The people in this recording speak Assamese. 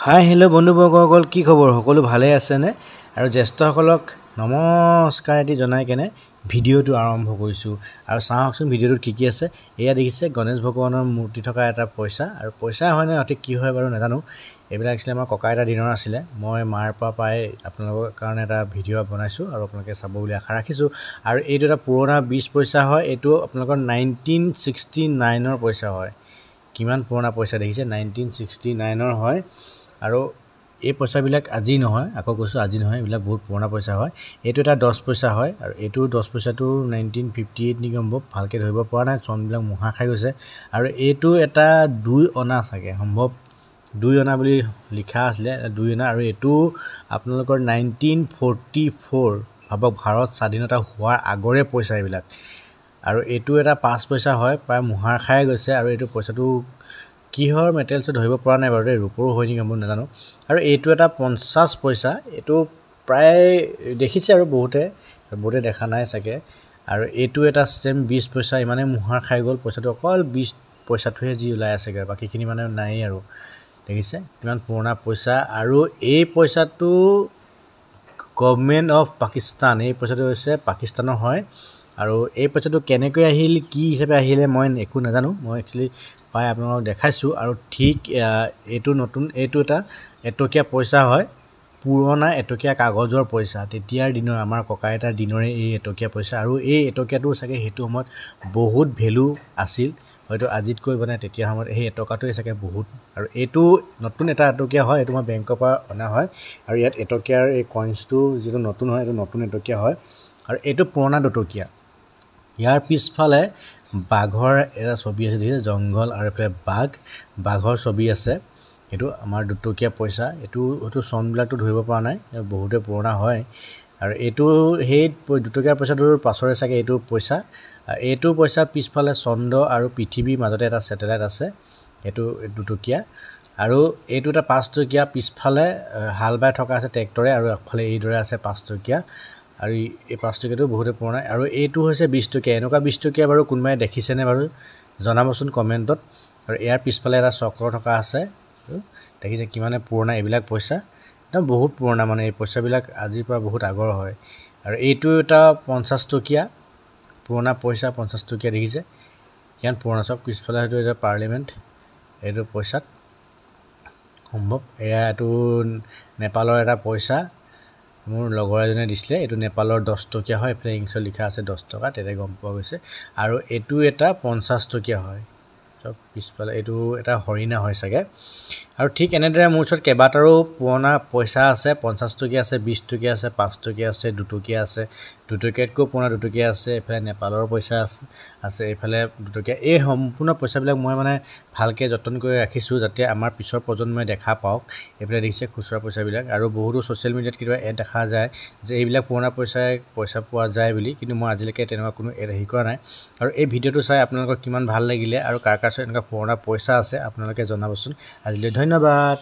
হাই হেল্ল' বন্ধুবৰ্গসকল, কি খবৰ? সকলো ভালে আছেনে? আৰু জ্যেষ্ঠসকলক নমস্কাৰ এটি জনাই কেনে ভিডিঅ'টো আৰম্ভ কৰিছোঁ। আৰু চাওকচোন ভিডিঅ'টোত কি আছে। এয়া দেখিছে গণেশ ভগৱানৰ মূৰ্তি থকা এটা পইচা, আৰু পইচা হয়নে অতি কি হয় বাৰু নাজানো। এইবিলাক আছিলে আমাৰ ককা এটা দিনৰ আছিলে। মই মাৰ পৰা পাই আপোনালোকৰ কাৰণে এটা ভিডিঅ' বনাইছোঁ আৰু আপোনালোকে চাব বুলি আশা ৰাখিছোঁ। আৰু এইটো এটা পুৰণা 20 পইচা হয়। এইটো আপোনালোকৰ 1969ৰ পইচা হয়। কিমান পুৰণা পইচা দেখিছে, 1969ৰ হয়। আৰু এই পইচাবিলাক আজি নহয়, আকৌ কৈছোঁ আজি নহয়, এইবিলাক বহুত পুৰণা পইচা হয়। এইটো এটা 10 পইচা হয়, আৰু এইটো 10 পইচাটো 1958 নেকি সম্ভৱ, ভালকৈ ধৰিব পৰা নাই, চনবিলাক মুহা খাই গৈছে। আৰু এইটো এটা 2 অনা চাগে সম্ভৱ, 2 অনা বুলি লিখা আছিলে, 2 অনা। আৰু এইটো আপোনালোকৰ 1944, ভাবক ভাৰত স্বাধীনতা হোৱাৰ আগৰে পইচা এইবিলাক। আৰু এইটো এটা 5 পইচা হয়, প্ৰায় মুহাৰ খাই গৈছে। আৰু এইটো পইচাটো কিহৰ মেটেৰিয়েলছ ধৰিব পৰা নাই বাৰু, ৰূপৰো হয় নেকি মই নাজানো। আৰু এইটো এটা 50 পইচা, এইটো প্ৰায় দেখিছে আৰু বহুতে দেখা নাই চাগে। আৰু এইটো এটা চেম 20 পইচা, ইমানে মুহাৰ খাই গ'ল পইচাটো, অকল 20 পইচাটোহে যি ওলাই আছেগৈ, বাকীখিনি মানে নাই। আৰু দেখিছে কিমান পুৰণা পইচা। আৰু এই পইচাটো গভৰ্ণমেণ্ট অফ পাকিস্তান, এই পইচাটো হৈছে পাকিস্তানৰ হয়। আৰু এই পইচাটো কেনেকৈ আহিল, কি হিচাপে আহিলে মই একো নাজানো। মই একচুৱেলি পাই আপোনালোকক দেখাইছোঁ। আৰু ঠিক এইটো নতুন, এইটো এটা এটকীয়া পইচা হয়, পুৰণা এটকীয়া কাগজৰ পইচা, তেতিয়াৰ দিনৰ আমাৰ ককা আইতাৰ দিনৰে এই এটকীয়া পইচা। আৰু এই এটকীয়াটো চাগে সেইটো সময়ত বহুত ভেলু আছিল, হয়তো আজিতকৈ মানে তেতিয়া সময়ত সেই এটকাটোৱে চাগে বহুত। আৰু এইটো নতুন এটা এটকীয়া হয়, এইটো মই বেংকৰ পৰা অনা হয়। আৰু ইয়াত এটকীয়াৰ এই কইন্সটো যিটো নতুন হয়, এইটো নতুন এটকীয়া হয়। আৰু এইটো পুৰণা দুটকীয়া। ইয়াৰ পিছফালে বাঘৰ এটা ছবি আছে, দেখিছে, জংঘল আৰু এইফালে বাঘৰ ছবি আছে। এইটো আমাৰ দুটকীয়া পইচা। এইটো চনবিলাকতো ধৰিব পৰা নাই, বহুতে পুৰণা হয়। আৰু এইটো সেই দুটকীয়া পইচাটোৰ পাছৰে চাগে এইটো পইচা। এইটো পইচাৰ পিছফালে চন্দ্ৰ আৰু পৃথিৱীৰ মাজতে এটা ছেটেলাইট আছে, এইটো দুটকীয়া। আৰু এইটো এটা 5 টকীয়া, পিছফালে হাল বাই থকা আছে ট্ৰেক্টৰে, আৰু আগফালে এইদৰে আছে 5 টকীয়া। আৰু এই 5 টকীয়াটো বহুতে পুৰণা। আৰু এইটো হৈছে 20 টকীয়া। এনেকুৱা 20 টকীয়া বাৰু কোনোবাই দেখিছেনে বাৰু জনাবচোন কমেণ্টত। আৰু ইয়াৰ পিছফালে এটা চক্ৰ থকা আছে, দেখিছে কিমানে পুৰণা এইবিলাক পইচা, একদম বহুত পুৰণা মানে এই পইচাবিলাক আজিৰ পৰা বহুত আগৰ হয়। আৰু এইটো এটা 50 টকীয়া পুৰণা পইচা, 50 টকীয়া, দেখিছে কিমান পুৰণা। চব পিছফালে হয়তো এটা পাৰ্লিমেণ্ট, এইটো পইচাত সম্ভৱ। এইটো নেপালৰ এটা পইচা, মোৰ লগৰ এজনে দিছিলে। এইটো নেপালৰ 10 টকীয়া হয়, এইফালে ইংলিছত লিখা আছে 10 টকা, তেতিয়া গম পোৱা গৈছে। আৰু এইটো এটা 50 টকীয়া হয়, চব পিছফালে এইটো এটা হৰিণা হয় চাগে। আৰু ঠিক এনেদৰে মোৰ ওচৰত কেইবাটাৰো পুৰণা পইচা আছে, 50 টকীয়া আছে, 20 টকীয়া আছে, 5 টকীয়া আছে, 2 টকীয়া আছে, 2 টকীয়াতকৈ পুৰণা 2 টকীয়া আছে, এইফালে নেপালৰ পইচা আছে, এইফালে 2 টকীয়া। এই সম্পূৰ্ণ পইচাবিলাক মই মানে ভালকৈ যতন কৰি ৰাখিছোঁ, যাতে আমাৰ পিছৰ প্ৰজন্মই দেখা পাওক। এইফালে দেখিছে খুচুৰা পইচাবিলাক। আৰু বহুতো ছ'চিয়েল মিডিয়াত কেতিয়াবা এড দেখা যায় যে এইবিলাক পুৰণা পইচা পোৱা যায় বুলি, কিন্তু মই আজিলৈকে তেনেকুৱা কোনো এড হেৰি কৰা নাই। আৰু এই ভিডিঅ'টো চাই আপোনালোকৰ কিমান ভাল লাগিলে, আৰু কাৰ ওচৰত এনেকুৱা পুৰণা পইচা আছে আপোনালোকে জনাবচোন। আজিলৈ ধন্যবাদ।